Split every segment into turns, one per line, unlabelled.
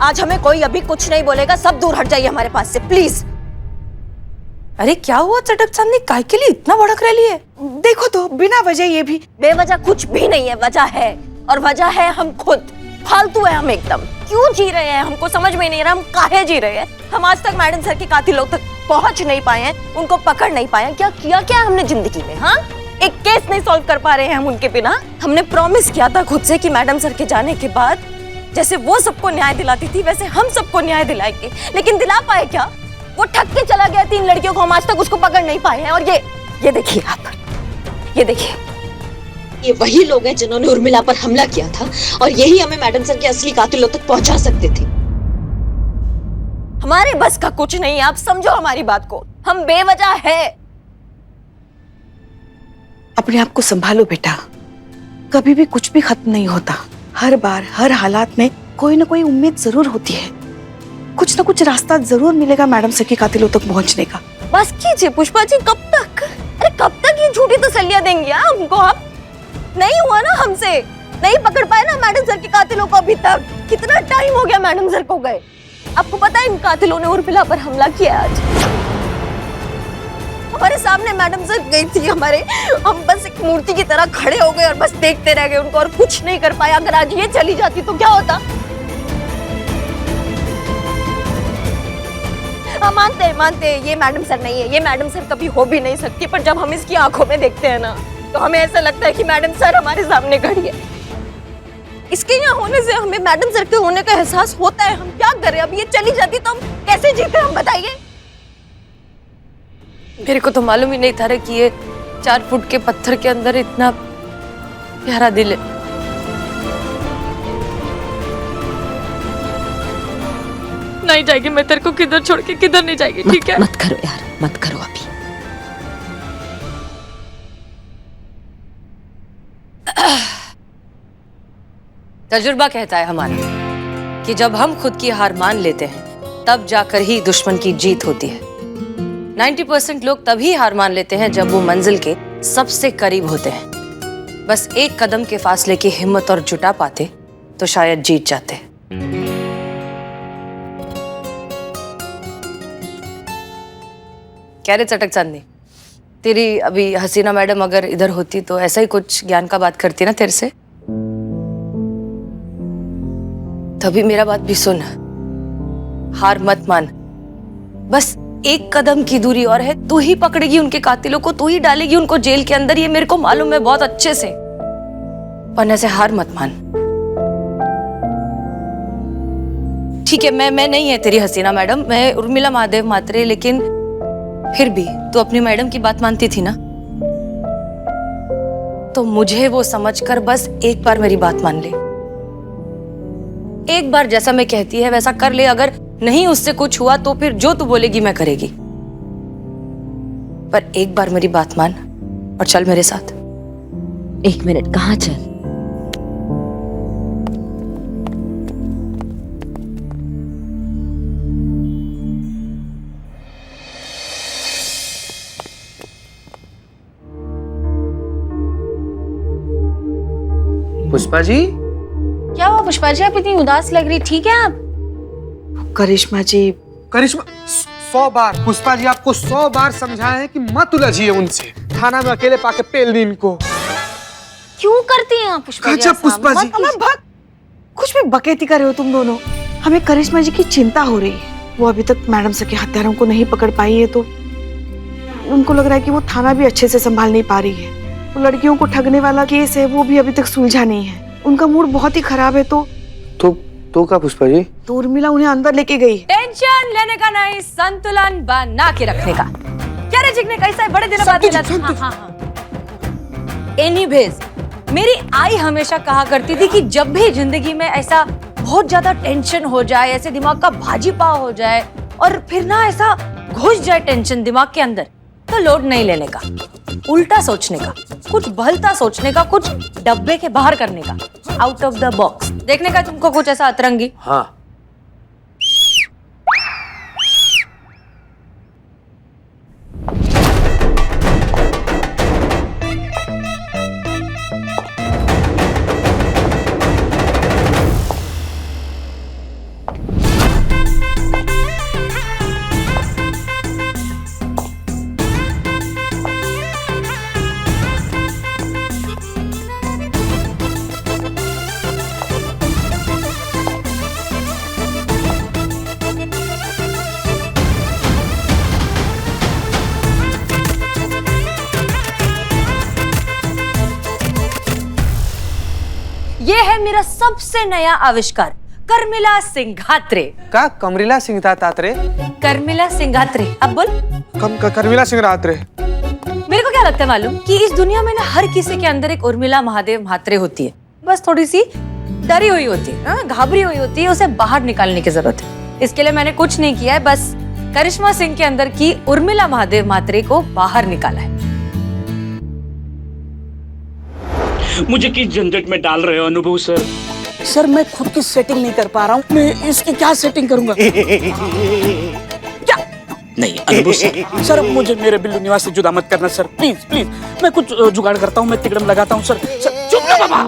आज हमें कोई अभी कुछ नहीं बोलेगा, सब दूर हट जाइए हमारे पास से प्लीज।
अरे क्या हुआ चटक चांदनी, काय के लिए इतना भड़क रही है?
देखो तो बिना वजह ये भी।
बेवजह कुछ भी नहीं है, वजह है, और वजह है हम खुद। फालतू है हम एकदम। क्यों जी रहे हैं हमको समझ में नहीं आ रहा, हम काहे जी रहे हैं। हम आज तक मैडम सर के कातिलों तक पहुंच नहीं पाए हैं, उनको पकड़ नहीं पाए हैं। क्या किया क्या हमने जिंदगी में? हाँ, एक केस नहीं सॉल्व कर पा रहे हैं हम उनके बिना। हमने प्रॉमिस किया था खुद से कि मैडम सर के जाने के बाद जैसे वो सबको न्याय दिलाती थी वैसे हम सबको न्याय दिलाएंगे, लेकिन दिला पाए क्या? वो ठग के चला गया 3 लड़कियों को, हम आज तक उसको पकड़ नहीं पाए हैं। और ये देखिए आप, ये देखिए,
ये वही लोग हैं जिन्होंने उर्मिला पर हमला किया था और यही हमें मैडम सर के असली कातिलों तक पहुंचा सकते थे।
हमारे बस का कुछ नहीं है, आप समझो हमारी बात को। हम बेवजह है।
अपने आप को संभालो बेटा, कभी भी कुछ भी खत्म नहीं होता। हर बार हर हालात में कोई ना कोई उम्मीद जरूर होती है, कुछ ना कुछ रास्ता जरूर मिलेगा मैडम सर के कातिलों तक पहुंचने का।
बस कीजिए पुष्पा जी, कब तक? अरे कब तक ये झूठी तसल्लियां देंगे हमको? आप नहीं हुआ ना हमसे, नहीं पकड़ पाए ना मैडम सर के कातिलों को अभी तक। कितना टाइम हो गया मैडम सर को गए। आपको पता है इन कातिलों ने उर्मिला पर हमला किया आज। हमारे सामने मैडम सर गई थी हमारे, हम बस एक मूर्ति की तरह खड़े हो गए और बस देखते रह गए उनको और कुछ नहीं कर पाए। अगर आज ये चली जाती तो क्या होता? हम मानते हैं ये मैडम सर नहीं है, ये मैडम सर कभी हो भी नहीं सकती, पर जब हम इसकी आंखों में देखते हैं ना तो हमें ऐसा लगता है कि मैडम सर हमारे सामने खड़ी है। इसके यहाँ होने से हमें मैडम सर के होने का एहसास होता है। हम क्या करें? अब ये चली जाती तो हम कैसे जीते, हम बताइए।
मेरे को तो मालूम ही नहीं था कि ये 4 फुट के पत्थर के अंदर इतना प्यारा दिल है। नहीं जाएगी मैं तेरे को किधर छोड़ के, किधर नहीं जाएगी, ठीक है?
मत करो यार, मत करो अभी।
तजुर्बा कहता है हमारा कि जब हम खुद की हार मान लेते हैं तब जाकर ही दुश्मन की जीत होती है। 90% लोग तभी हार मान लेते हैं जब वो मंजिल के सबसे करीब होते हैं। बस एक कदम के फासले की हिम्मत और जुटा पाते तो शायद जीत जाते। क्या रे चटक चांदनी, तेरी अभी हसीना मैडम अगर इधर होती तो ऐसा ही कुछ ज्ञान का बात करती ना तेरे से। तभी मेरा बात भी सुन, हार मत मान। बस एक कदम की दूरी और है, तू ही पकड़ेगी उनके कातिलों को, तू ही डालेगी उनको जेल के अंदर। ये मेरे को मालूम है बहुत अच्छे से, वरना से हार मत मान। ठीक है, मैं नहीं है तेरी हसीना मैडम, मैं उर्मिला महादेव मात्रे, लेकिन फिर भी तू अपनी मैडम की बात मानती थी ना, तो मुझे वो समझकर बस एक बार मेरी बात मान ले। एक बार जैसा मैं कहती है वैसा कर ले। अगर नहीं उससे कुछ हुआ तो फिर जो तू बोलेगी मैं करेगी, पर एक बार मेरी बात मान और चल मेरे साथ।
1 मिनट, कहाँ चल?
पुष्पा जी,
क्या हुआ पुष्पा जी, आप इतनी उदास लग रही, ठीक है आप?
करिश्मा जी,
करिश्मा 100 बार पुष्पा जी आपको 100 बार समझाया है कि मत उलझिए उनसे। थाना में अकेले पाके पेल दी इनको।
क्यों करती हैं आप पुष्पा जी?
पुष्पा जी,
कुछ भी बकैती कर रहे हो तुम दोनों। हमें करिश्मा जी की चिंता हो रही है। वो अभी तक मैडम सर के हत्यारों को नहीं पकड़ पाई है, तो उनको लग रहा है कि वो थाना भी अच्छे से संभाल नहीं पा रही है। वो लड़कियों को ठगने वाला केस है, वो भी अभी तक सुलझा नहीं है। उनका मूड बहुत ही खराब है।
तो क्या पुष्पा जी?
तो उर्मिला उन्हें अंदर लेके गई।
टेंशन लेने का नहीं, संतुलन बना के रखने का। क्या रे जिगने, कैसा है? बड़े दिनों बाद मिला। हाँ। एनीवेज, मेरी आई हमेशा कहा करती थी कि जब भी जिंदगी में ऐसा बहुत ज्यादा टेंशन हो जाए, ऐसे दिमाग का भाजी पाव हो जाए और फिर ना ऐसा घुस जाए टेंशन दिमाग के अंदर, तो लोड नहीं लेने का, उल्टा सोचने का, कुछ भलता सोचने का, कुछ डब्बे के बाहर करने का, आउट ऑफ द बॉक्स देखने का। तुमको कुछ ऐसा अतरंगी?
हाँ।
मेरा सबसे नया आविष्कार कर्मिला सिंघात्रे।
का कमरीला सिंह तात्रे?
कर्मिला सिंघात्रे, अब बोल।
कर्मिला सिंह रात्रे।
मेरे को क्या लगता है मालूम कि इस दुनिया में ना हर किसी के अंदर एक उर्मिला महादेव म्हात्रे होती है, बस थोड़ी सी डरी हुई होती है, घाबरी हुई होती है, उसे बाहर निकालने की जरूरत है। इसके लिए मैंने कुछ नहीं किया है, बस करिश्मा सिंह के अंदर की उर्मिला महादेव म्हात्रे को बाहर निकाला है।
मुझे किस झंझट में डाल रहे हो अनुभव सर?
सर मैं खुद की सेटिंग नहीं कर पा रहा हूँ, मैं इसकी क्या सेटिंग करूंगा? क्या? नहीं अनुभव सर, सर मुझे मेरे बिल्लू निवास से जुदा मत करना सर, प्लीज प्लीज। मैं कुछ जुगाड़ करता हूँ, मैं तिकड़म लगाता हूँ सर। सर चुप ना बाबा।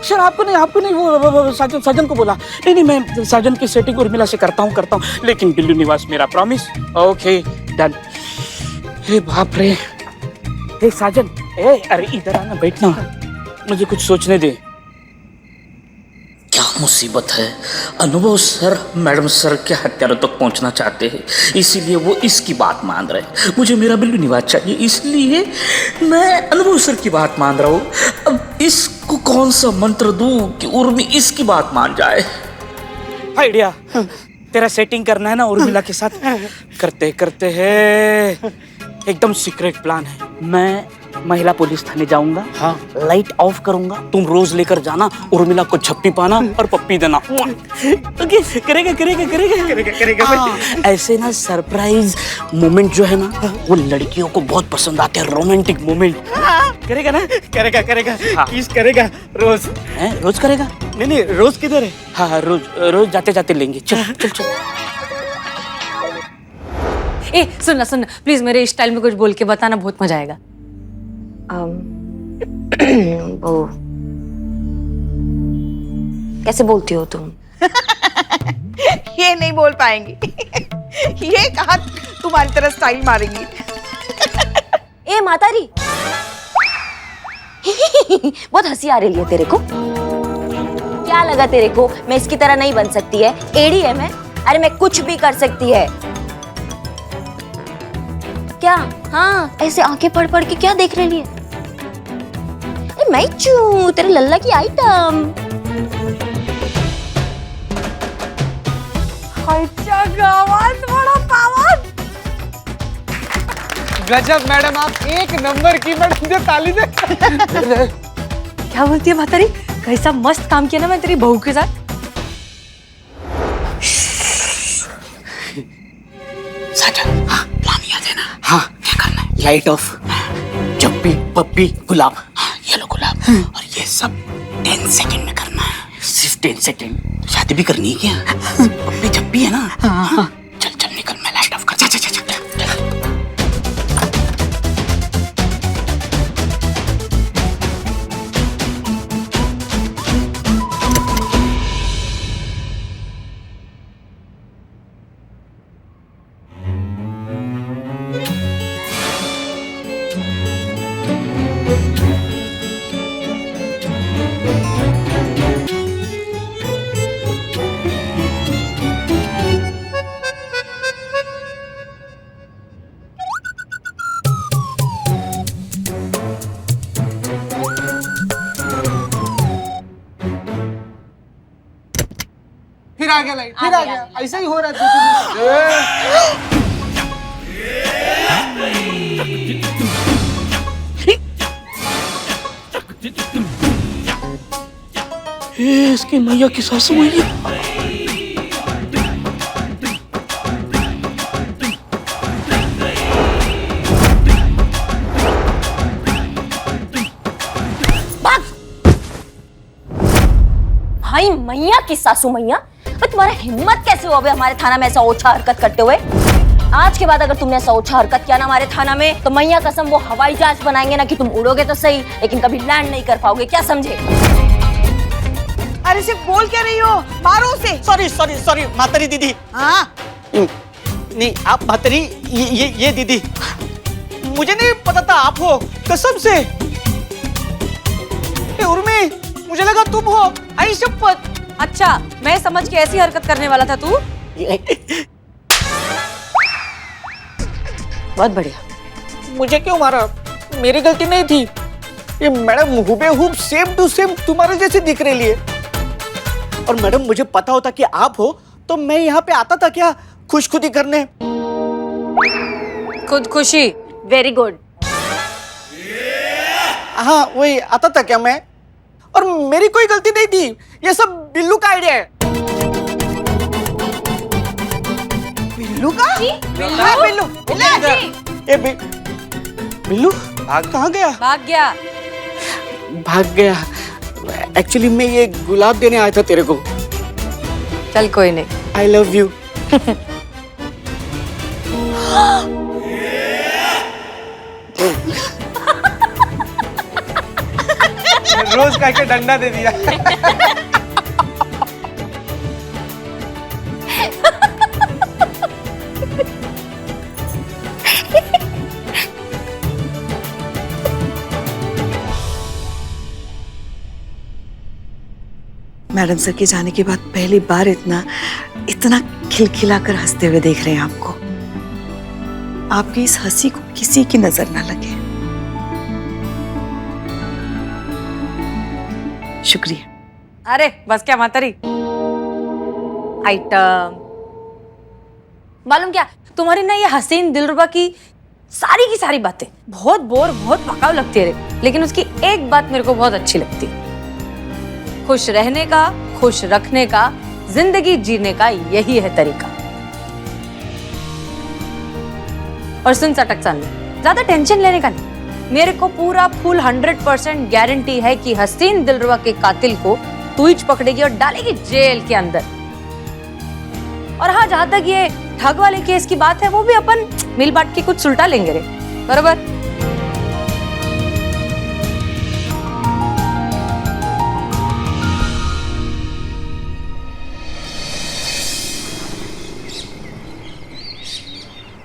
सर आपको नहीं वो साजन को बोला। नहीं मैं साजन की सेटिंग उर्मिला से करता हूँ, लेकिन बिल्लू निवास मेरा प्रॉमिस। Okay done. हे बाप रे, हे साजन, अरे इधर आना, बैठना, मुझे कुछ सोचने दे।
क्या मुसीबत है? अनुभव सर मैडम सर के हत्यारों तक पहुंचना चाहते हैं, इसीलिए वो इसकी बात मान रहे हैं। मुझे मेरा बिल्लू निवास चाहिए, इसलिए मैं अनुभव सर की बात मान रहा हूँ। अब इसको कौन सा मंत्र दूं कि उर्मी इसकी बात मान जाए?
आइडिया, तेरा सेटिंग करना है ना उर्मिला के साथ, करते करते है। एकदम सीक्रेट प्लान है। मैं महिला पुलिस थाने जाऊंगा, हाँ, लाइट ऑफ करूंगा, तुम रोज लेकर जाना, उर्मिला को छप्पी पाना और पप्पी देना। ओके, करेगा। हाँ, ऐसे ना सरप्राइज मोमेंट जो है ना वो लड़कियों को बहुत पसंद आते हैं, रोमांटिक मोमेंट। करेगा ना? करेगा। हाँ। किस करेगा रोज? हैं? रोज करेगा? नहीं रोज किधर है? हाँ रोज जाते लेंगे। चल।
ए सुनना प्लीज, मेरे स्टाइल में कुछ बोल के बताना, बहुत मजा आएगा।
वो कैसे बोलती हो तुम?
ये नहीं बोल पाएंगी। ये कहाँ तुम्हारी तरह स्टाइल मारेंगी।
ए मातारी, बहुत हंसी आ रही है तेरे को। क्या लगा तेरे को मैं इसकी तरह नहीं बन सकती है? एड़ी है मैं? अरे मैं कुछ भी कर सकती है। क्या? हाँ, ऐसे आंखें पढ़ के क्या देख रही है? मैं चू तेरे लल्ला की आइटम।
बड़ा पावर।
गजब मैडम, आप एक नंबर की। मैडम दे ताली दे।
क्या बोलती है मातारी? कैसा मस्त काम किया ना मैं तेरी बहू के साथ।
साजन, हाँ, प्लान याद है ना? हाँ, क्या करना है? लाइट ऑफ, चप्पी पप्पी गुलाब, हाँ, येलो गुलाब, और ये सब 10 सेकंड में करना है, सिर्फ 10 सेकंड। शादी भी करनी है क्या? पप्पी चप्पी है ना? हाँ। चल निकल, मैं लाइट ऑफ कर। चल।
फिर आ गया लाइट, फिर आ गया। ऐसा ही हो रहा है।
इसकी मैया की सासू हुई।
भाई मैया की सासू मैया, तुम्हारा हिम्मत कैसे हो अबे हमारे थाना में ऐसा ओछा हरकत करते हुए? आज के बाद अगर तुमने ऐसा ओछा हरकत किया ना हमारे थाना में, तो मैया कसम वो हवाई जहाज बनाएंगे ना कि तुम उड़ोगे तो सही, लेकिन कभी लैंड नहीं कर पाओगे। क्या समझे?
अरे सिर्फ बोल क्या रही हो? मारो उसे।
सॉरी मातारी दीदी।
हाँ,
नहीं आप मातारी, ये दीदी, मुझे नहीं पता था आप हो, कसम से। उर्मी, मुझे लगा तुम हो, आई शपथ।
अच्छा, मैं समझ के ऐसी हरकत करने वाला था तू।
बहुत बढ़िया।
मुझे क्यों मारा? मेरी गलती नहीं थी। ये मैडम हुबेहूब सेम टू सेम तुम्हारे जैसे दिख रही है। और मैडम मुझे पता होता कि आप हो तो मैं यहाँ पे आता था क्या खुशखुदी करने।
खुद खुशी, वेरी गुड।
हाँ वही आता था क्या मैं, और मेरी कोई गलती नहीं थी, ये सब बिल्लू का आइडिया है।
बिल्लू का?
बिल्लू ये बिल्लू कहाँ गया?
भाग गया।
भाग गया। एक्चुअली मैं ये गुलाब देने आया था तेरे को।
चल कोई नहीं।
I love you.
रोज का के डंडा दे दिया।
मैडम सर के जाने के बाद पहली बार इतना खिलखिलाकर हंसते हुए देख रहे हैं आपको। आपकी इस हंसी को किसी की नजर ना लगे। शुक्रिया।
अरे बस क्या मातारी आइटम। मालूम क्या, तुम्हारी ना ये हसीन दिलरुबा की सारी बातें बहुत बोर बहुत पकाऊ लगती है, लेकिन उसकी एक बात मेरे को बहुत अच्छी लगती है। खुश रहने का, खुश रखने का, जिंदगी जीने का यही है तरीका। और सुन सटक सन, ज्यादा टेंशन लेने का नहीं। मेरे को पूरा फुल 100% गारंटी है कि हसीन दिलरुबा के कातिल को तू ही पकड़ेगी और डालेगी जेल के अंदर। और हाँ, जहां तक ये ठग वाले केस की बात है, वो भी अपन मिल बांट के कुछ सुलटा लेंगे रे, बरोबर?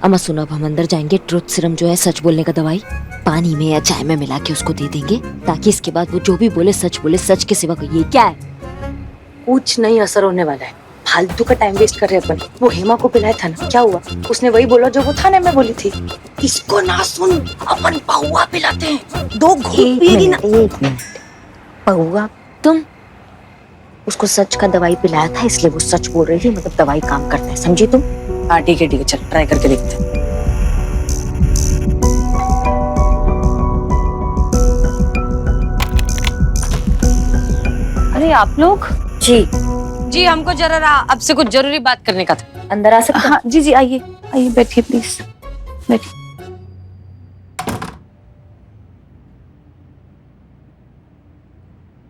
अम्मा सुनो, अब हम अंदर जाएंगे। ट्रुथ सीरम जो है, सच बोलने का दवाई, पानी में या चाय में मिला के उसको दे देंगे, ताकि इसके बाद वो जो भी बोले सच के सिवा कोई। ये क्या है?
कुछ नहीं असर होने वाला है। फालतू का टाइम वेस्ट कर रहे अपन। वो हेमा को पिलाया था ना, क्या हुआ? उसने वही बोला जो वो थाने में बोली थी। इसको ना सुन, अपन पहुआ पिलाते हैं। 2 घूंट पिएगी ना।
1 मिनट। पहुआ? तुम उसको सच का दवाई पिलाया था, इसलिए वो सच बोल रही थी, मतलब दवाई काम करता है, समझी तुम?
हाँ ठीक है, चल ट्राई करके देखते हैं। अरे आप लोग?
जी हमको जरा आपसे कुछ जरूरी बात करने का था।
अंदर आ सकते?
हाँ जी आइए बैठिए प्लीज, बैठिए।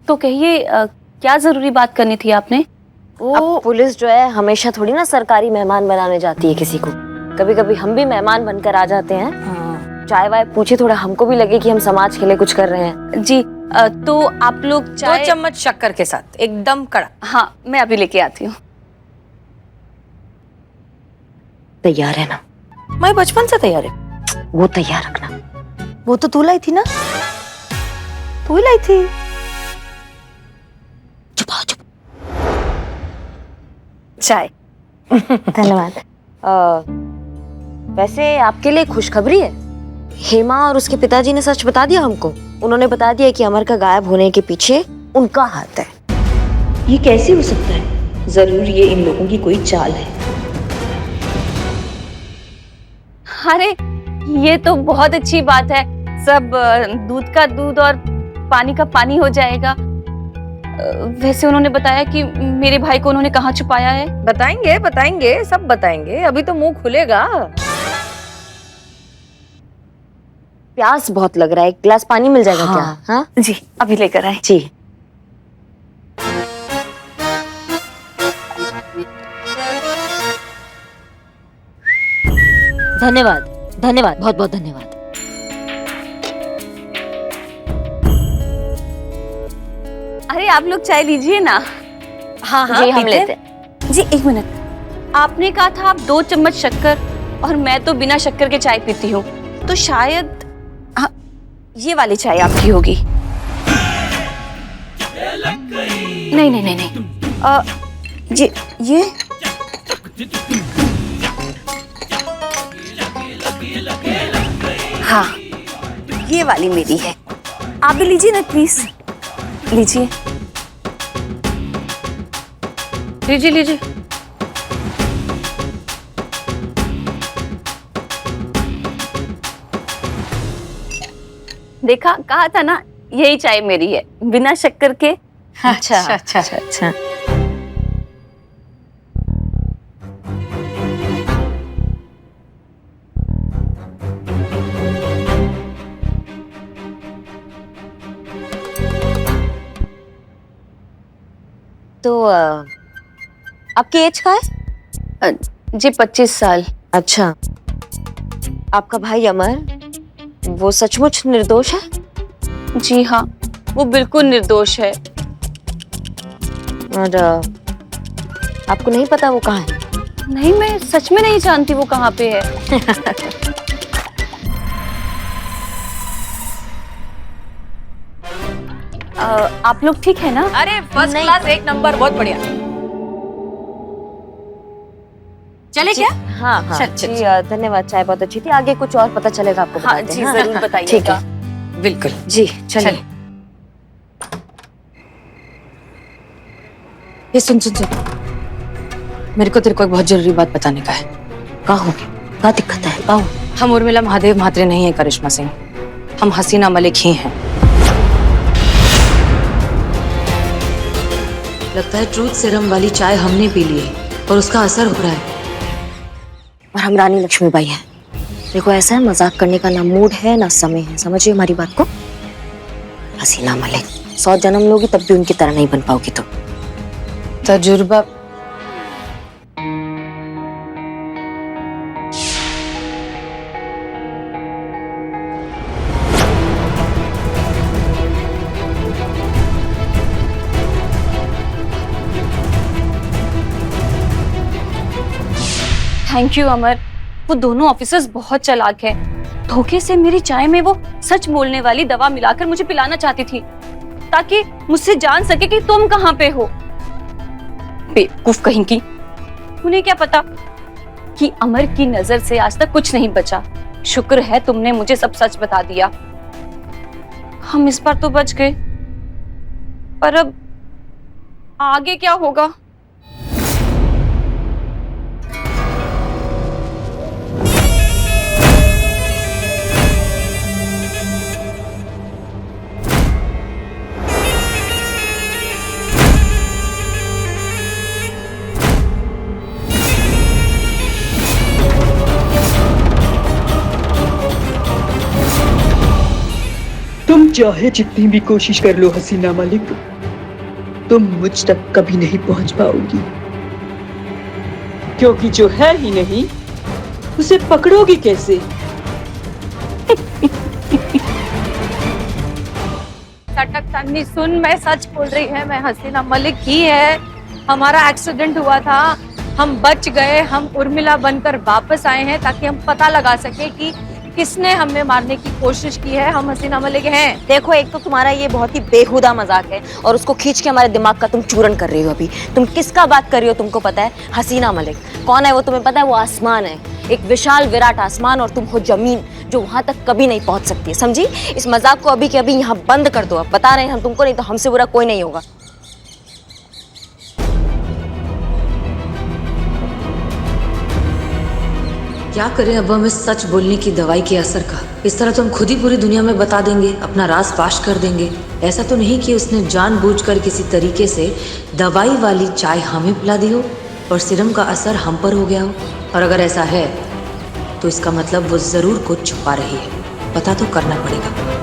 तो कहिए क्या जरूरी बात करनी थी आपने?
अब पुलिस जो है हमेशा थोड़ी ना सरकारी मेहमान बनाने जाती है किसी को। कभी कभी हम भी मेहमान बनकर आ जाते हैं। चाय वाय पूछे, थोड़ा हमको भी लगे कि हम समाज के लिए कुछ कर रहे हैं।
जी तो आप लोग
2 चम्मच शक्कर के साथ, एकदम कड़ा।
हाँ मैं अभी लेके आती हूँ।
तैयार है ना?
मैं बचपन से तैयार है।
वो तैयार रखना।
वो तो तू लाई थी ना? तू ही लाई थी।
चुप।
चाय। धन्यवाद। वैसे आपके लिए खुशखबरी है। हेमा और उसके पिताजी ने सच बता दिया हमको। उन्होंने बता दिया कि अमर का गायब होने के पीछे उनका हाथ है।
ये कैसे हो सकता है? जरूर ये इन लोगों की कोई चाल है।
अरे ये तो बहुत अच्छी बात है। सब दूध का दूध और पानी का पानी हो जाएगा। वैसे उन्होंने बताया कि मेरे भाई को उन्होंने कहाँ छुपाया है।
बताएंगे, सब बताएंगे। अभी तो मुंह खुलेगा।
प्यास बहुत लग रहा है, एक गिलास पानी मिल जाएगा?
हाँ।
क्या? हाँ
जी अभी लेकर आए।
जी।
धन्यवाद, बहुत धन्यवाद।
अरे आप लोग चाय लीजिए ना।
हाँ
जी हम लेते हैं।
जी 1 मिनट। आपने कहा था आप 2 चम्मच शक्कर, और मैं तो बिना शक्कर के चाय पीती हूँ, तो शायद हाँ, ये वाली चाय आपकी होगी। नहीं। जी ये हाँ, ये वाली मेरी है।
आप भी लीजिए ना प्लीज, लीजिए लीजिए लीजिए।
देखा, कहा था ना, यही चाय मेरी है, बिना शक्कर के।
अच्छा अच्छा
अच्छा।
तो आपकी एज का है?
जी 25 साल।
अच्छा, आपका भाई अमर वो सचमुच निर्दोष है?
जी हाँ, वो बिल्कुल निर्दोष है।
और आपको नहीं पता वो कहाँ है?
नहीं, मैं सच में नहीं जानती वो कहाँ पे है। आप लोग ठीक है ना?
अरे फर्स्ट क्लास, एक नंबर, बहुत बढ़िया। चले क्या?
हाँ हाँ
चल, चल,
जी, धन्यवाद, चाय बहुत अच्छी थी। आगे कुछ और पता चलेगा आपको
हाँ
बताते
जी,
हैं,
जरूर बताइएगा।
ठीक है,
बिल्कुल।
जी चलिए।
ये सुन सुन सुन, मेरे को तेरे को एक बहुत जरूरी बात बताने का है।
कहो, क्या दिक्कत है? कहो।
हम उर्मिला महादेव म्हात्रे नहीं है करिश्मा सिंह, हम हसीना मलिक ही हैं। लगता है ट्रूथ सीरम वाली चाय हमने पी ली है और उसका असर हो रहा है।
और हम रानी लक्ष्मीबाई हैं। देखो, ऐसा है, मजाक करने का ना मूड है ना समय है, समझिए हमारी बात को। हसीना मलिक 100 जन्म लोगी तब भी उनकी तरह नहीं बन पाओगी तुम।
तजुर्बा
थैंक यू अमर, वो दोनों ऑफिसर्स बहुत चालाक हैं। धोखे से मेरी चाय में वो सच बोलने वाली दवा मिलाकर मुझे पिलाना चाहती थी, ताकि मुझसे जान सके कि तुम कहाँ पे हो। बेवकूफ कहीं की, उन्हें क्या पता कि अमर की नजर से आज तक कुछ नहीं बचा। शुक्र है तुमने मुझे सब सच बता दिया। हम इस बार तो बच गए, पर अब आगे क्या होगा?
तुम चाहे जितनी भी कोशिश कर लो हसीना मलिक, तुम मुझ तक कभी नहीं पहुंच पाओगी, क्योंकि जो है ही नहीं उसे पकड़ोगी कैसे?
सटक तन्नी सुन, मैं सच बोल रही है, मैं हसीना मलिक ही है। हमारा एक्सीडेंट हुआ था, हम बच गए, हम उर्मिला बनकर वापस आए हैं ताकि हम पता लगा सके कि किसने हमें मारने की कोशिश की है। हम हसीना मलिक हैं।
देखो, एक तो तुम्हारा ये बहुत ही बेहुदा मजाक है और उसको खींच के हमारे दिमाग का तुम चूरन कर रही हो। अभी तुम किसका बात कर रही हो तुमको पता है? हसीना मलिक कौन है वो तुम्हें पता है? वो आसमान है, एक विशाल विराट आसमान, और तुम हो जमीन जो वहां तक कभी नहीं पहुंच सकती है, समझी? इस मजाक को अभी के अभी यहाँ बंद कर दो। अब बता रहे हैं हम तुमको, नहीं तो हमसे बुरा कोई नहीं होगा।
क्या करें अब हम इस सच बोलने की दवाई के असर का? इस तरह तो हम खुद ही पूरी दुनिया में बता देंगे, अपना राज फाश कर देंगे। ऐसा तो नहीं कि उसने जानबूझकर किसी तरीके से दवाई वाली चाय हमें पिला दी हो और सीरम का असर हम पर हो गया हो? और अगर ऐसा है तो इसका मतलब वो जरूर कुछ छुपा रही है। पता तो करना पड़ेगा।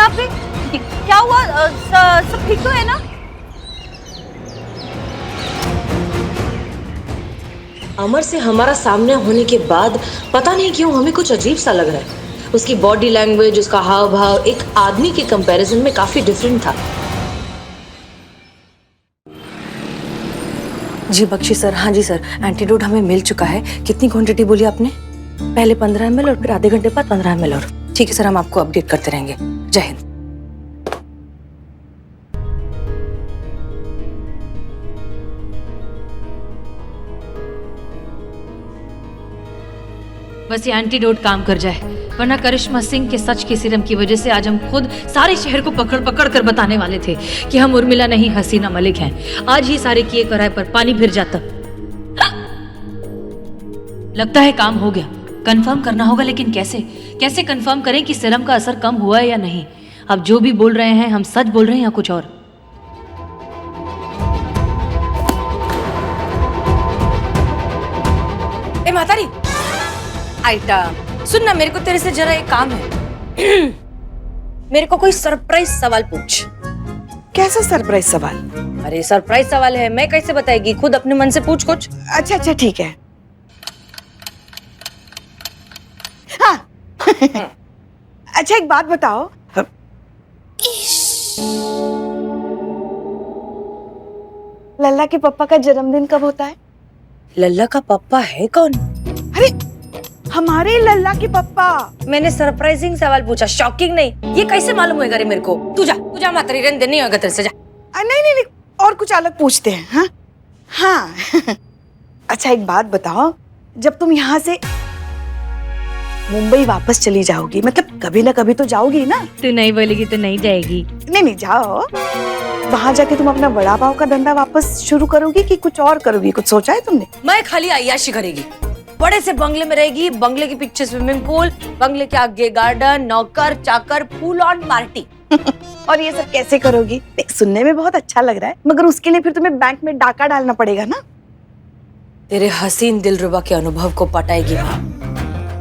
यहाँ पे? क्या हुआ? सब ठीक तो है ना?
अमर से हमारा सामना होने के बाद पता नहीं क्यों हमें कुछ अजीब सा लग रहा है। उसकी बॉडी लैंग्वेज, उसका हाव भाव एक आदमी के कंपैरिजन में काफी डिफरेंट था। जी बख्शी सर, हाँ जी सर, एंटीडोट हमें मिल चुका है। कितनी क्वांटिटी बोली आपने? पहले 15 ml और फिर आधे घंटे बाद 15 ml और। ठीक है सर, हम आपको अपडेट करते रहेंगे। जय हिंद।
बस ये एंटीडोट काम कर जाए, वरना करिश्मा सिंह के सच के सीरम की वजह से आज हम खुद सारे शहर को पकड़ पकड़ कर बताने वाले थे कि हम उर्मिला नहीं हसीना मलिक हैं। आज ही सारे किए कराए पर पानी फिर जाता। लगता है काम हो गया। कंफर्म करना होगा, लेकिन कैसे? कैसे कंफर्म करें कि सीरम का असर कम हुआ है या नहीं? अब जो भी बोल रहे हैं, हम सच बोल रहे हैं या कुछ और?
ए मातारी, आइटा सुन ना, मेरे को तेरे से जरा एक काम है। मेरे को कोई सरप्राइज सवाल पूछ।
कैसा सरप्राइज सवाल?
अरे सरप्राइज सवाल है, मैं कैसे बताएगी? खुद अपने मन से पूछ कुछ।
अच्छा अच्छा ठीक है। हाँ अच्छा एक बात बताओ, लल्ला के पापा का जन्मदिन कब होता है?
लल्ला का पापा है कौन?
अरे हमारे लल्ला के पापा।
मैंने सरप्राइजिंग सवाल पूछा, शॉकिंग नहीं। ये कैसे मालूम होगा रे मेरे को? तू जा मातारी, रहने दे, नहीं होगा तेरे से, जा।
नहीं नहीं नहीं, और कुछ अलग पूछते हैं। हाँ हाँ अच्छा एक बात बताओ, जब तुम यहाँ से मुंबई वापस चली जाओगी, मतलब कभी ना कभी तो जाओगी ना?
तू नहीं बोलेगी तो नहीं जाएगी।
नहीं नहीं जाओ। वहाँ जाके तुम अपना वड़ा पाव का धंधा वापस शुरू करोगी कि कुछ और करोगी? कुछ सोचा है तुमने?
मैं खाली अय्याशी करेगी। बड़े से बंगले में रहेगी, बंगले के पीछे स्विमिंग पूल, बंगले के आगे गार्डन, नौकर चाकर, फुल ऑन पार्टी।
और ये सब कैसे करोगी? सुनने में बहुत अच्छा लग रहा है, मगर उसके लिए फिर तुम्हें बैंक में डाका डालना पड़ेगा ना?
तेरे हसीन दिलरुबा के अनुभव को पटाएगी माँ।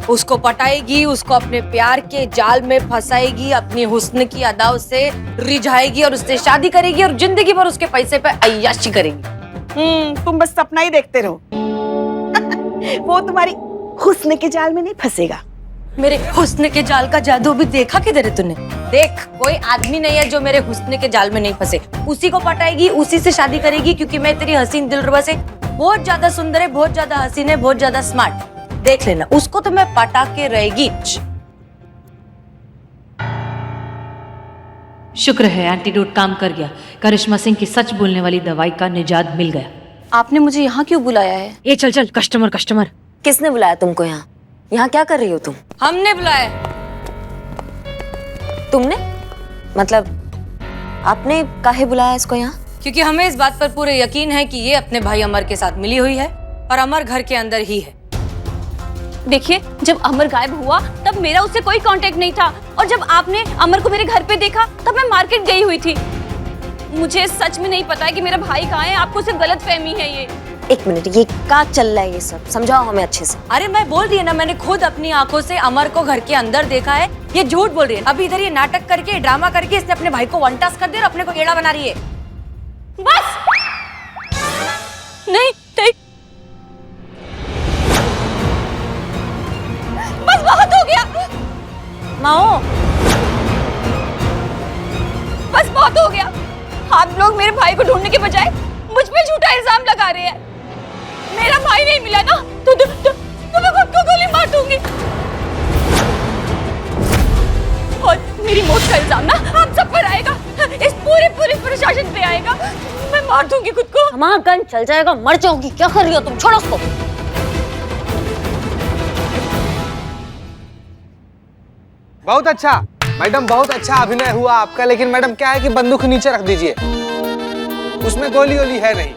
उसको पटाएगी, उसको अपने प्यार के जाल में फंसाएगी, अपनी हुस्न की अदाओं से रिझाएगी और उससे शादी करेगी और जिंदगी भर उसके पैसे पे अय्याशी करेगी।
तुम बस सपना ही देखते रहो। वो तुम्हारी हुस्न के जाल में नहीं फंसेगा।
मेरे हुस्न के जाल का जादू भी देखा किधर है तूने? देख, कोई आदमी नहीं है जो मेरे हुस्न के जाल में नहीं फंसे। उसी को पटाएगी, उसी से शादी करेगी, क्योंकि मैं तेरी हसीन दिलरुबा से बहुत ज्यादा सुंदर है, बहुत ज्यादा हसीन है, बहुत ज्यादा स्मार्ट। देख लेना, उसको तो मैं पटा के रहेगी।
शुक्र है एंटीडोट काम कर गया। करिश्मा सिंह की सच बोलने वाली दवाई का निजात मिल गया।
आपने मुझे यहाँ क्यों बुलाया है?
ये चल चल, कस्टमर कस्टमर।
किसने बुलाया तुमको यहाँ? यहाँ क्या कर रही हो तुम?
हमने बुलाया।
तुमने? मतलब आपने काहे बुलाया इसको यहाँ?
क्योंकि हमें इस बात पर पूरे यकीन है कि ये अपने भाई अमर के साथ मिली हुई है और अमर घर के अंदर ही है।
देखिए, जब अमर गायब हुआ तब मेरा उससे कोई कांटेक्ट नहीं था, और जब आपने अमर को मेरे घर पे देखा तब मैं मार्केट गई हुई थी। मुझे सच में नहीं पता है कि मेरा भाई कहाँ है। आपको सिर्फ गलतफहमी है ये।
एक मिनट, ये क्या चल रहा है? ये सब समझाओ हमें अच्छे से।
अरे मैं बोल रही है ना, मैंने खुद अपनी आंखों से अमर को घर के अंदर देखा है। ये झूठ बोल रही है। अभी इधर ये नाटक करके, ड्रामा करके इसने अपने भाई को वन टास्क कर दिया और अपने को एड़ा बना रही है।
बस नहीं नहीं, बस बहुत हो गया
माओ।
बस बहुत हो गया। आप लोग मेरे भाई को ढूंढने के बजाय मुझ पे झूठा इल्जाम लगा रहे हैं। मेरा भाई नहीं मिला ना तो मैं खुद को गोली मार दूंगी, और मेरी मौत का इल्जाम ना आप सब पर आएगा, इस पूरे प्रशासन पे आएगा। मैं मार दूंगी खुद को।
हमारा गन चल जाएगा, मर जाओगी। क्या कर रही हो तुम? छोड़ो उसको।
बहुत अच्छा मैडम, बहुत अच्छा अभिनय हुआ आपका, लेकिन मैडम क्या है कि बंदूक नीचे रख दीजिए, उसमें गोली वोली है नहीं।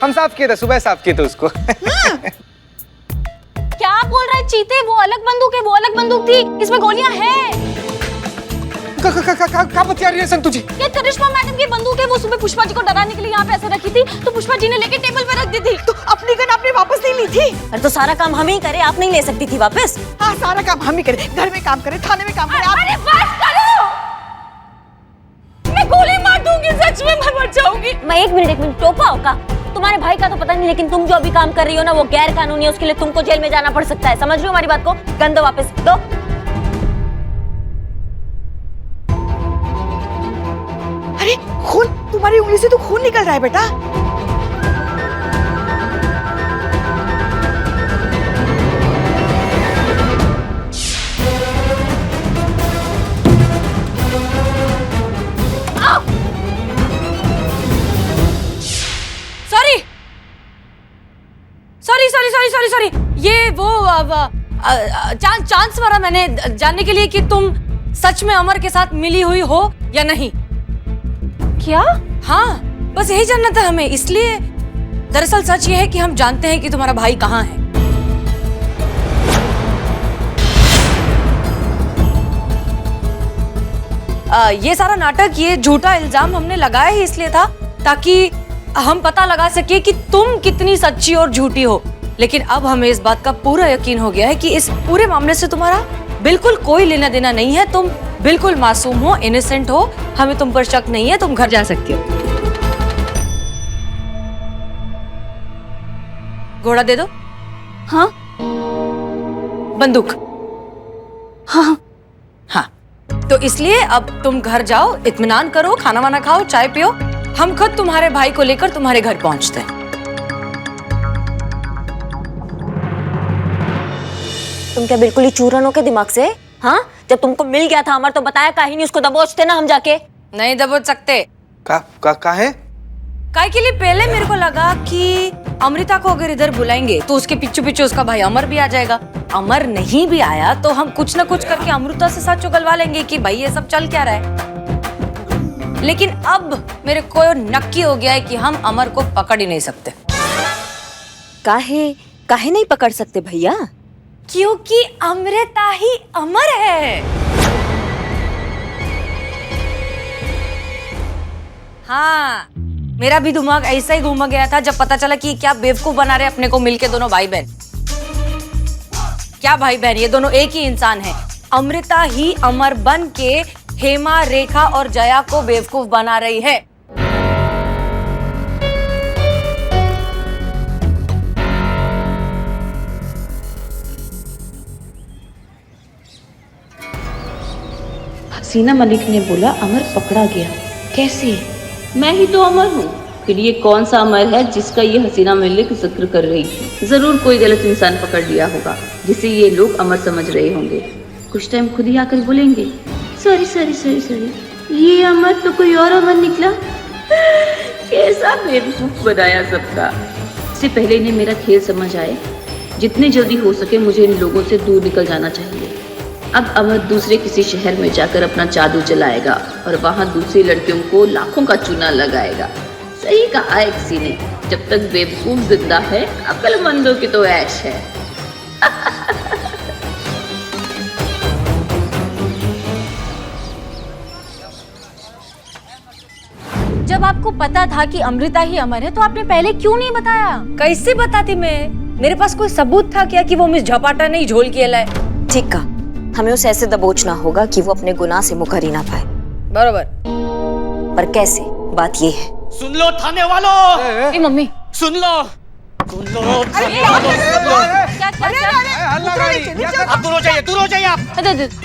हम साफ किए थे, सुबह साफ किए थे उसको।
क्या बोल रहे हैं चीते? वो अलग बंदूक है, वो अलग बंदूक थी, इसमें गोलियां हैं।
क्या बतिया रही है संतु जी?
ये करिश्मा मैडम की बंदूक है। वो सुबह पुष्पा जी को डराने के लिए यहाँ पे ऐसे रखी थी, तो पुष्पा जी ने लेके टेबल पे रख दी थी।
तो अपनी गन आपने वापस नहीं ली थी?
अरे तो सारा काम हम ही करे, आप नहीं ले सकती थी वापस?
हाँ सारा काम हम ही करे, घर में काम करे, थाने में काम करे।
अरे बस करो।
कि सच में मैं मर जाऊंगी।
मैं एक मिनट टोपा होगा। तुम्हारे भाई का तो पता नहीं, लेकिन तुम जो अभी काम कर रही हो ना वो गैर कानूनी है, उसके लिए तुमको जेल में जाना पड़ सकता है। समझ रही हो हमारी बात को? गन दो वापस, दो।
अरे खून, तुम्हारी उंगली से तो खून निकल रहा है बेटा।
सॉरी, ये वो चांस मारा मैंने जानने के लिए कि तुम सच में अमर के साथ मिली हुई हो या नहीं।
क्या?
हाँ, बस यही जानना था हमें। इसलिए दरअसल सच ये है कि हम जानते हैं कि तुम्हारा भाई कहाँ है। ये सारा नाटक, ये झूठा इल्जाम हमने लगाया ही इसलिए था ताकि हम पता लगा सके कि तुम कितनी सच्ची और झूठी हो। लेकिन अब हमें इस बात का पूरा यकीन हो गया है कि इस पूरे मामले से तुम्हारा बिल्कुल कोई लेना देना नहीं है। तुम बिल्कुल मासूम हो, इनोसेंट हो। हमें तुम पर शक नहीं है। तुम घर जा सकती हो। घोड़ा दे दो।
हाँ,
बंदूक।
हाँ।
हाँ, तो इसलिए अब तुम घर जाओ, इत्मीनान करो, खाना वाना खाओ, चाय पियो। हम खुद तुम्हारे भाई को लेकर तुम्हारे घर पहुंचते हैं।
तुम क्या बिल्कुल ही चूरन हो के दिमाग से? हाँ, जब तुमको मिल गया था अमर तो बताया काहे नहीं उसको दबोचते ना हम जाके।
नहीं दबोच सकते।
काहे?
काहे के लिए? पहले मेरे को लगा कि अमृता को अगर इधर बुलाएंगे तो उसके पीछे पीछे उसका भाई अमर भी आ जाएगा। अमर नहीं भी आया तो हम कुछ ना कुछ करके अमृता से साथ चुगलवा लेंगे कि भाई ये सब चल क्या रहा है। लेकिन अब मेरे को नक्की हो गया है कि हम अमर को पकड़ ही नहीं सकते।
काहे नहीं पकड़ सकते भैया?
क्योंकि अमृता ही अमर है। हाँ, मेरा भी दिमाग ऐसा ही घूम गया था जब पता चला कि क्या बेवकूफ बना रहे अपने को मिलके दोनों भाई बहन। क्या भाई बहन, ये दोनों एक ही इंसान है। अमृता ही अमर बन के हेमा, रेखा और जया को बेवकूफ बना रही है।
हसीना मलिक ने बोला अमर पकड़ा गया। कैसे? मैं ही तो अमर हूँ। फिर ये कौन सा अमर है जिसका ये हसीना मलिक जिक्र कर रही थी? जरूर कोई गलत इंसान पकड़ लिया होगा जिसे ये लोग अमर समझ रहे होंगे। कुछ टाइम खुद ही आकर बोलेंगे, सॉरी सॉरी सॉरी सॉरी, ये अमर तो कोई और अमर निकला। कैसा बेवकूफ बनाया सबका। इससे पहले इन्हें मेरा खेल समझ आए, जितने जल्दी हो सके मुझे इन लोगों से दूर निकल जाना चाहिए। अब अमर दूसरे किसी शहर में जाकर अपना जादू चलाएगा और वहां दूसरी लड़कियों को लाखों का चूना लगाएगा। सही कहा है किसी ने, जब तक बेवकूफ जिंदा है अक्लमंदों की तो ऐश है।
जब आपको पता था कि अमृता ही अमर है तो आपने पहले क्यों नहीं बताया? कैसे बताती मैं? मेरे पास कोई सबूत था क्या कि वो मिस झपाटा नहीं झोल के लाए?
ठीक का, हमें उसे ऐसे दबोचना होगा कि वो अपने गुनाह से मुकर ही ना पाए।
बरोबर।
पर कैसे? बात ये है।
सुन लो थाने वालों।
ए मम्मी,
सुन लो। आप दूर हो जाइए आप।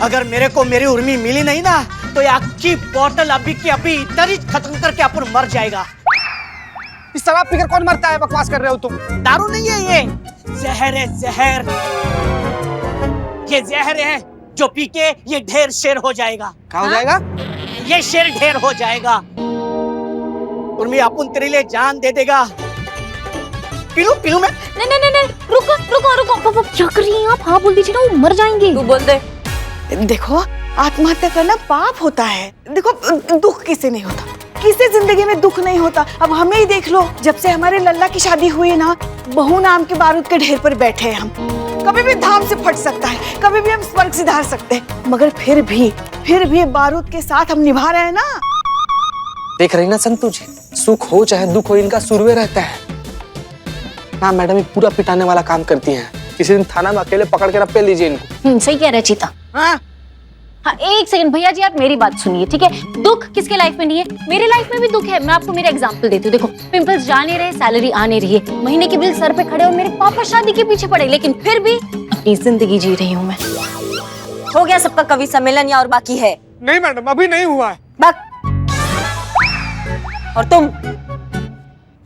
अगर मेरे को मेरी उर्मी मिली नहीं ना तो ये आखी बोतल अभी की अभी इधर ही खत्म करके अपन मर जाएगा।
इस शराब पीकर कौन मरता है? बकवास कर रहे हो तुम।
दारू नहीं है ये, जहर है जहर। ये जहर है जो पी के ये ढेर शेर हो जाएगा।
क्या हो जाएगा?
ये शेर ढेर हो जाएगा। उर्मी अपन तेरे लिए जान दे देगा। पीलू मैं?
नहीं, रुको, क्या कर रही हैं आप? हाँ बोल दीजिए ना, वो मर जाएंगे।
तू बोल दे।
देखो, आत्महत्या करना पाप होता है। देखो, दुख किसे नहीं होता, किसी जिंदगी में दुख नहीं होता। अब हमें ही देख लो, जब से हमारे लल्ला की शादी हुई ना, बहू नाम के बारूद के ढेर पर बैठे हैं हम। कभी भी धाम से फट सकता है, कभी भी हम स्वर्ग से धार सकते हैं, मगर फिर भी बारूद के साथ हम निभा रहे हैं ना।
देख रही ना संतू जी, सुख हो चाहे दुख हो, इनका सुरवे रहता है ना। मैडम ये पूरा पिटाने वाला काम करती हैं। किसी दिन थाना में अकेले पकड़ के रख पे लीजिए इनको।
सही कह रहे चीता।
हाँ?
हाँ एक सेकंड भैया जी, आप मेरी बात सुनिए, ठीक है? दुख किसके लाइफ में नहीं है? मेरे लाइफ में भी दुख है। मैं आपको मेरा एग्जांपल देती हूँ। देखो, पिंपल्स जा नहीं रहे, सैलरी आ नहीं रही है, महीने के बिल सर पे खड़े और मेरे पापा शादी के पीछे पड़े, लेकिन फिर भी अपनी जिंदगी जी रही हूँ मैं।
हो गया सबका कवि सम्मेलन या और बाकी है?
नहीं मैडम, अभी नहीं हुआ है।
और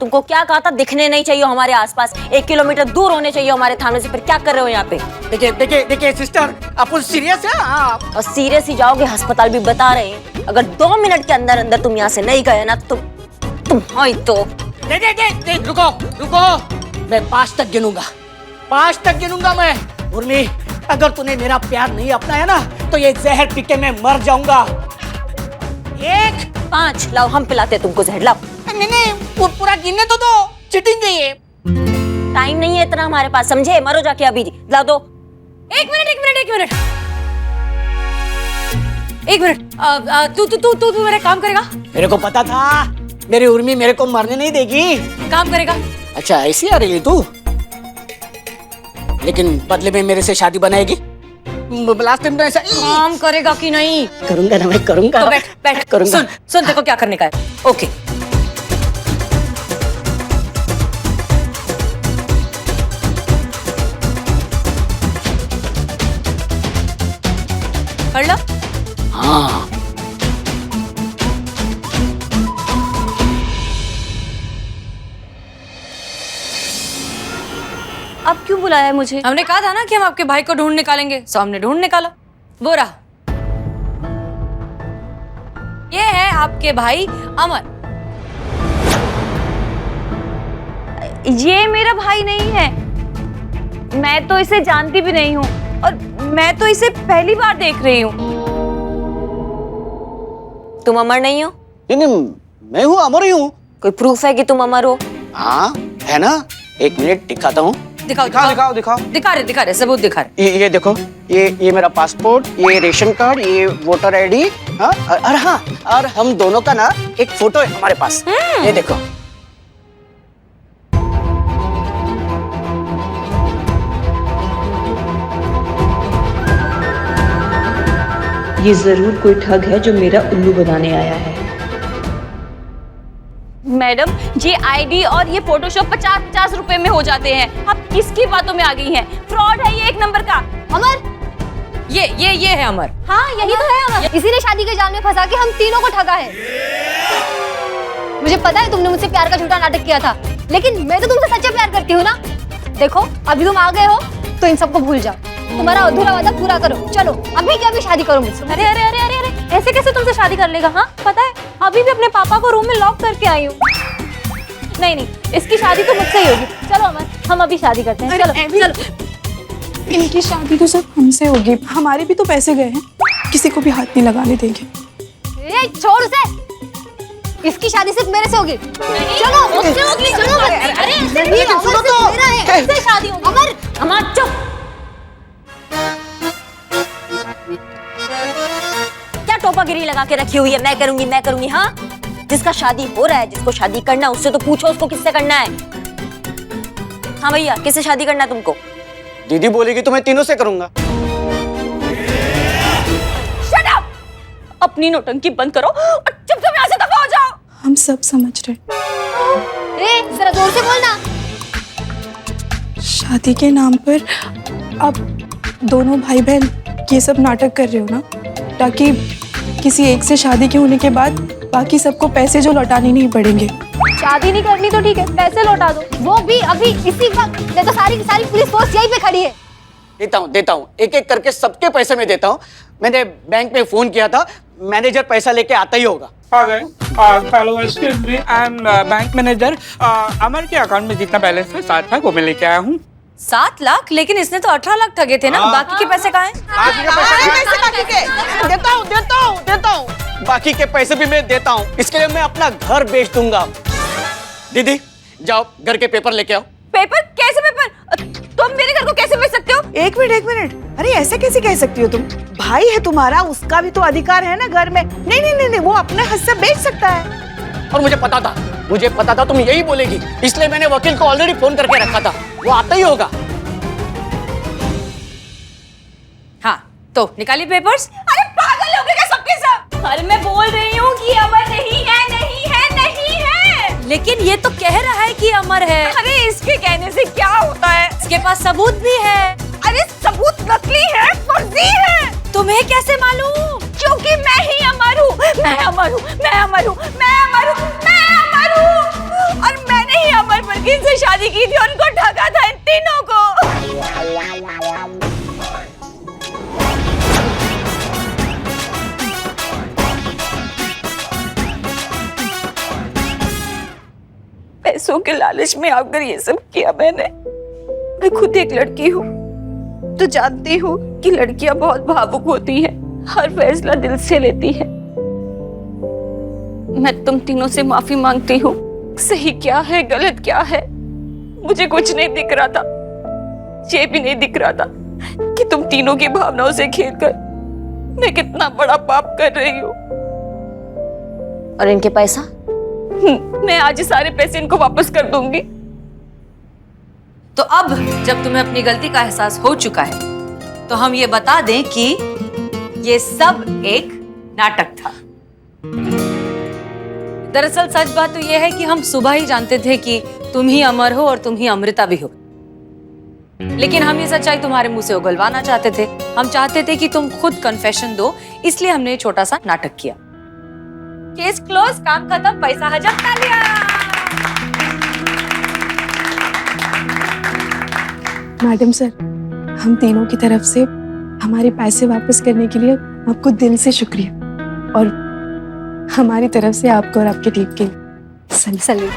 तुमको क्या कहा था? दिखने नहीं चाहिए हमारे आसपास, 1 किलोमीटर दूर होने चाहिए हमारे थाने से। फिर क्या कर रहे हो यहाँ पे?
देखिए सिस्टर, आप सीरियस है आप?
और सीरियस ही जाओगे, अस्पताल भी बता रहे हैं। अगर 2 मिनट के अंदर अंदर तुम यहाँ से नहीं गए ना तो तुम हाँ तो
दे, रुको, मैं 5 तक गिनूंगा, 5 तक गिनूंगा मैं। उर्मी, अगर तूने मेरा प्यार नहीं अपनाया ना तो ये जहर पी के मैं मर जाऊंगा। 1
5 लाओ, हम पिलाते तुमको जहर। लाओ।
नहीं, वो पूरा गिनने तो दो, चीटिंग है ये।
टाइम नहीं है इतना हमारे पास, समझे? मरो जाके अभी। लाओ दो।
एक मिनट, तू मेरा काम करेगा?
मेरे को पता था मेरी उर्मी मेरे को मरने नहीं देगी।
काम करेगा?
अच्छा ऐसी आ रही तू, लेकिन बदले में मेरे से शादी बनाएगी? लास्ट टाइम तो ऐसा
काम करेगा कि नहीं?
करूंगा ना, मैं करूंगा।
तो बैठ
करूंगा।
सुन देखो क्या करने का है। ओके, कर लो।
हाँ,
अब क्यों बुलाया है मुझे?
हमने कहा था ना कि हम आपके भाई को ढूंढ निकालेंगे, सो हमने ढूंढ निकाला। वो रहा, ये है आपके भाई अमर।
ये मेरा भाई नहीं है, मैं तो इसे जानती भी नहीं हूँ और मैं तो इसे पहली बार देख रही हूँ।
तुम अमर नहीं हो?
नहीं, मैं हूँ, अमर ही हूँ।
कोई प्रूफ है कि तुम अमर हो?
हाँ है ना, 1 मिनट दिखाता हूँ।
दिखाओ। दिखा रहे, सबूत दिखा रहे।
ये देखो, ये मेरा पासपोर्ट, ये रेशन कार्ड, ये वोटर आईडी। हाँ, और हम दोनों का ना एक फोटो है हमारे पास। ये देखो।
ये जरूर कोई ठग है जो मेरा उल्लू बनाने आया है।
मैडम, ये आईडी और ये फोटोशॉप 50-50 रुपए में हो जाते हैं। आप किसकी बातों में आ गई हैं? फ्रॉड है ये 1 नंबर का।
अमर, ये है अमर।
हाँ यही तो है अमर। इसी ने शादी के जाल में फंसा के हम तीनों को ठगा है। मुझे पता है तुमने मुझसे प्यार का झूठा नाटक किया था, लेकिन मैं तो तुमसे सच्चा प्यार करती हूँ ना। देखो अभी तुम आ गए हो तो इन सबको भूल जाओ, तुम्हारा अधूरा वादा पूरा करो। चलो अभी के अभी शादी करो मुझसे। अरे ऐसे कैसे तुमसे शादी कर लेगा? हाँ पता है, अभी भी अपने पापा को रूम में लॉक करके आई हूँ। नहीं, इसकी शादी तो मुझसे ही होगी। चलो अमर, हम अभी शादी करते हैं। चलो।
इनकी शादी तो सिर्फ हमसे होगी, हमारे भी तो पैसे गए हैं, किसी को भी हाथ नहीं लगाने देंगे।
छोड़ उसे, इसकी शादी सिर्फ मेरे से होगी। चलो मुझसे होगी। चलो अरे शादी होगी। अमर चुप।
क्या टोपागिरी लगा के रखी हुई है? मैं करूंगी। हाँ, जिसका शादी हो रहा है, जिसको शादी करना है, उससे तो पूछो उसको किससे करना है। हाँ भैया, किससे शादी करना है तुमको?
दीदी बोलेगी तो मैं तीनों से करूंगा।
Shut up! अपनी नौटंकी बंद करो और चुपचाप यहाँ से दफा हो जाओ।
हम सब समझ रहे।
जरा जोर से बोलना।
शादी के नाम पर अब दोनों भाई बहन ये सब नाटक कर रहे हो ना, ताकि किसी एक से शादी के होने के बाद बाकी सबको पैसे जो लौटाने नहीं पड़ेंगे।
शादी नहीं करनी तो ठीक है, पैसे लौटा दो, वो भी अभी इसी वक्त। देखो सारी पुलिस फोर्स यहीं पे खड़ी है।
देता हूँ, एक करके सबके पैसे में देता हूँ। मैंने बैंक में फोन किया था, मैनेजर पैसा लेके आता ही होगा।
आ गए। Hello, excuse me, I am bank manager. Amar के अकाउंट में जितना बैलेंस है 7 लाख वो मैं लेके आया हूँ।
7 लाख? लेकिन इसने तो 18 लाख ठगे थे ना। बाकी के पैसे कहाँ हैं?
देता हूँ। बाकी के पैसे भी मैं देता हूँ। इसके लिए मैं अपना घर बेच दूंगा। दीदी जाओ, घर के पेपर लेके आओ।
पेपर? कैसे पेपर? तुम मेरे घर को कैसे बेच सकते हो?
एक मिनट, अरे ऐसे कैसे कह सकती हो तुम? भाई है तुम्हारा, उसका भी तो अधिकार है ना घर में। नहीं, वो अपने हद से बेच सकता है।
और मुझे पता था तुम यही बोलेगी, इसलिए मैंने वकील को ऑलरेडी फोन करके रखा था, वो आता ही होगा।
हाँ, तो निकालिए पेपर्स।
अरे
पागल हो गए क्या सबके सब? अरे मैं बोल रही हूँ कि अमर नहीं है, नहीं है, नहीं है।
लेकिन ये तो कह रहा है कि अमर है।
अरे इसके कहने से क्या होता है?
इसके पास सबूत भी है।
अरे सबूत नकली है, फर्जी है।
तुम्हें कैसे मालूम?
क्योंकि मैं ही अमर हूँ, मैं अमर हूँ, मैं अमर हूँ, मैं अमर हूँ, मैं अमर हूँ। और मैंने ही अमर परवीन से शादी की थी, उनको ठगा था इन तीनों को। पैसों के लालच में आकर ये सब किया मैंने। मैं खुद एक लड़की हूँ, तो जानती हूँ कि लड़कियां बहुत भावुक होती हैं, हर फैसला दिल से लेती हैं। मैं तुम तीनों से माफी मांगती हूँ। सही क्या है, गलत क्या है, मुझे कुछ नहीं दिख रहा था। ये भी नहीं दिख रहा था कि तुम तीनों की भावनाओं से खेलकर मैं कितना बड़ा पाप कर रही हूँ।
और इनके पैसा?
मैं आज ही सारे पैसे इनको वापस कर दूंगी।
तो अब जब तुम्हें अपनी गलती का एहसास हो चुका है, तो हम ये बता दें कि ये सब एक नाटक था। दरअसल सच बात तो यह है कि हम सुबह ही जानते थे कि तुम ही अमर हो और तुम ही अमृता भी हो। लेकिन हम ये सच्चाई तुम्हारे मुंह से उगलवाना चाहते थे। हम चाहते थे कि तुम खुद कन्फेशन दो, इसलिए हमने ये छोटा सा नाटक किया। केस क्लोज, काम खत्म, पैसा हजम, तालियां।
मैडम सर, हम तीनों की तरफ से हमारे पैसे वापस करने के लिए आपको दिल से शुक्रिया, और हमारी तरफ से आपको और आपके टीम के सैल्यूट।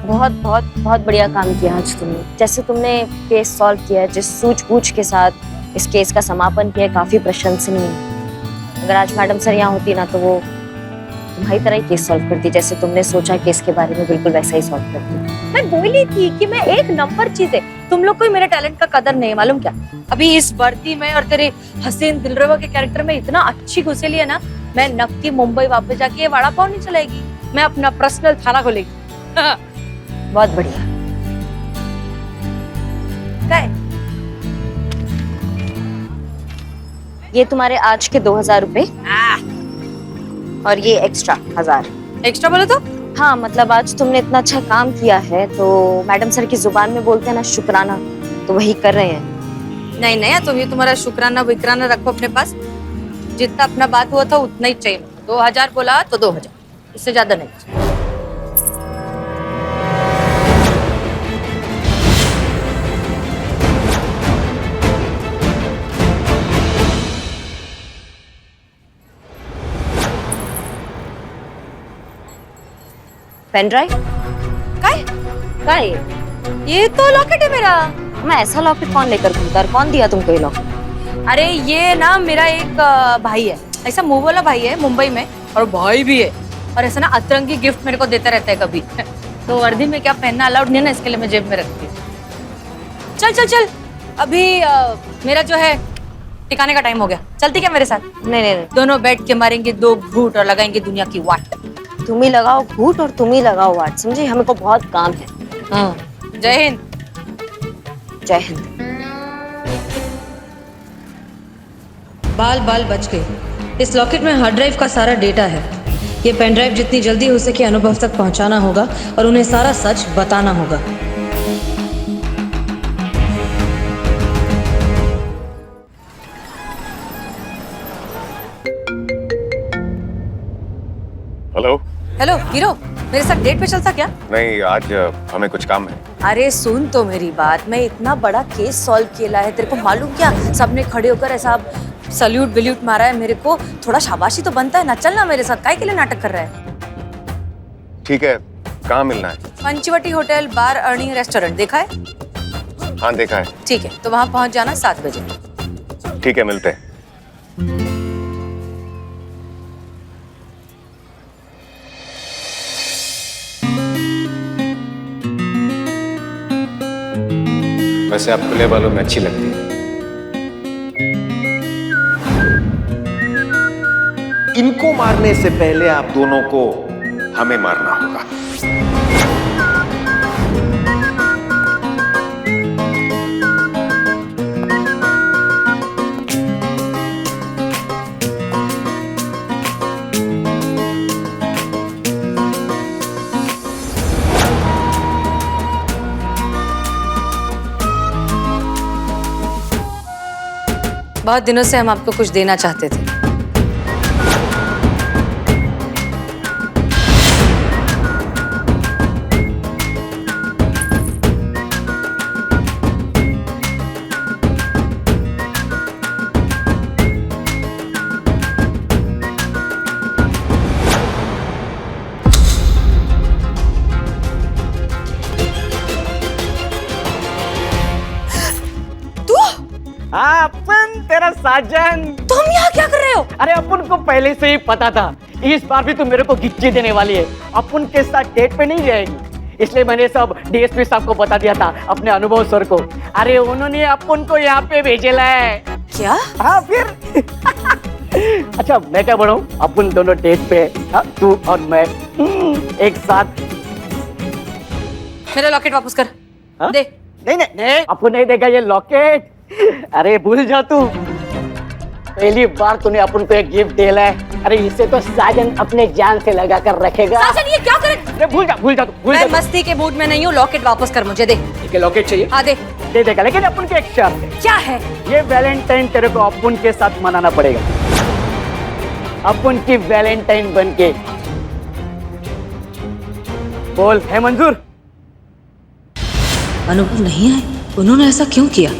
बहुत बहुत बहुत बढ़िया काम किया आज तुमने। जैसे तुमने केस सॉल्व किया है, जिस सूझबूझ के साथ इस केस का समापन किया, काफी प्रशंसनीय है। अगर आज मैडम सर यहाँ होती ना, तो वो तुम्हारी तरह ही केस सॉल्व करती, जैसे तुमने सोचा केस के बारे में बिल्कुल वैसा ही सॉल्व करती।
मैं बोली थी कि मैं एक नंबर चीज है, तुम लोग को मेरे टैलेंट का कदर नहीं है, मालूम क्या? अभी इस वर्दी में और तेरे हसीन दिलरुबा के कैरेक्टर में इतना अच्छी घुसेली है ना, मैं नक्की मुंबई वापस जाके ये वड़ा पाव नहीं चलाएगी, मैं अपना पर्सनल थाना खोलेगी।
बहुत बढ़िया। ये तुम्हारे आज के 2000 रुपए, और ये एक्स्ट्रा 1000।
एक्स्ट्रा बोले तो?
हाँ, मतलब आज तुमने इतना अच्छा काम किया है, तो मैडम सर की जुबान में बोलते हैं ना शुक्राना, तो वही कर रहे हैं।
नहीं नहीं, तुम ये तुम्हारा शुक्राना विक्राना रखो अपने पास। जितना अपना बात हुआ था उतना ही चाहिए। 2000 बोला तो 2000, इससे ज्यादा नहीं।
Pen drive? काय?
ये तो लॉकेट है मेरा।
मैं ऐसा लॉकेट कौन लेकर घूमता है? कौन दिया तुमको ये लॉकेट?
अरे ये ना मेरा एक भाई है, ऐसा मुंह वाला भाई है मुंबई में, और भाई भी है, और ऐसा ना अतरंगी गिफ्ट मेरे को देता रहता है कभी। तो वर्दी में क्या पहनना अलाउड नहीं है ना, इसके लिए मैं जेब में रखती हूँ। चल चल चल, अभी मेरा जो है टिकाने का टाइम हो गया। चलती क्या मेरे साथ?
नहीं नहीं नहीं,
दोनों बैठ के मारेंगे 2 घूंट और लगाएंगे दुनिया की वाट।
तुम ही लगाओ घूंट और तुम ही लगाओ वाट, समझे? हमें को बहुत काम है।
जय हिंद।
जय हिंद।
बाल बाल बच गए। इस लॉकेट में हार्ड ड्राइव का सारा डेटा है। ये पेन ड्राइव जितनी जल्दी हो सके अनुभव तक पहुंचाना होगा और उन्हें सारा सच बताना होगा।
हेलो
हेलो हीरो, मेरे साथ डेट पे चलता क्या?
नहीं, आज हमें कुछ काम है।
अरे सुन तो मेरी बात, मैं इतना बड़ा केस सॉल्व किया है, तेरे को मालूम क्या? सबने खड़े होकर ऐसा सल्यूट बिल्यूट मारा है मेरे को, थोड़ा शाबाशी तो बनता है ना। चल ना मेरे साथ, काहे के लिए नाटक कर रहा है?
ठीक है, कहाँ मिलना है?
Panchvati hotel bar earning restaurant, देखा है?
हाँ देखा है।
ठीक है, तो वहां पहुंच जाना 7 बजे।
ठीक है, मिलते हैं। वैसे आप खुले बालों में अच्छी लगती है। मारने से पहले आप दोनों को हमें मारना होगा।
बहुत दिनों से हम आपको कुछ देना चाहते थे।
अपन तेरा साजन।
तुम यहाँ क्या कर रहे हो?
अरे अपन को पहले से ही पता था इस बार भी तुम मेरे को गिच्ची देने वाली है। अपन के साथ डेट पे नहीं जाएगी, इसलिए मैंने सब डीएसपी साहब को बता दिया था, अपने अनुभव सर को। अरे उन्होंने अपन को यहाँ पे भेजेला है।
क्या?
हाँ फिर अच्छा मैं क्या बढ़ाऊं, अपन दोनों डेट पे, तू और मैं एक साथ।
मेरा लॉकेट वापस कर। दे।
नहीं अपन नहीं देगा ये लॉकेट। अरे भूल जा तू, पहली बार तूने अपन को एक गिफ्ट दिया है। अरे इसे तो साजन अपने जान से लगा कर रखेगा।
साजन ये क्या करे?
अरे भूल जा तू।
मैं मस्ती के मूड में नहीं हूँ, लॉकेट वापस कर मुझे। दे।
ठीक है, लॉकेट चाहिए?
हाँ दे।
दे देगा, लेकिन अपन के एक शर्त है।
क्या है?
ये वैलेंटाइन तेरे को अपन के साथ मनाना पड़ेगा। अपन की वैलेंटाइन बनके। बोल, है मंजूर?
अनुभव नहीं आए, उन्होंने ऐसा क्यों किया?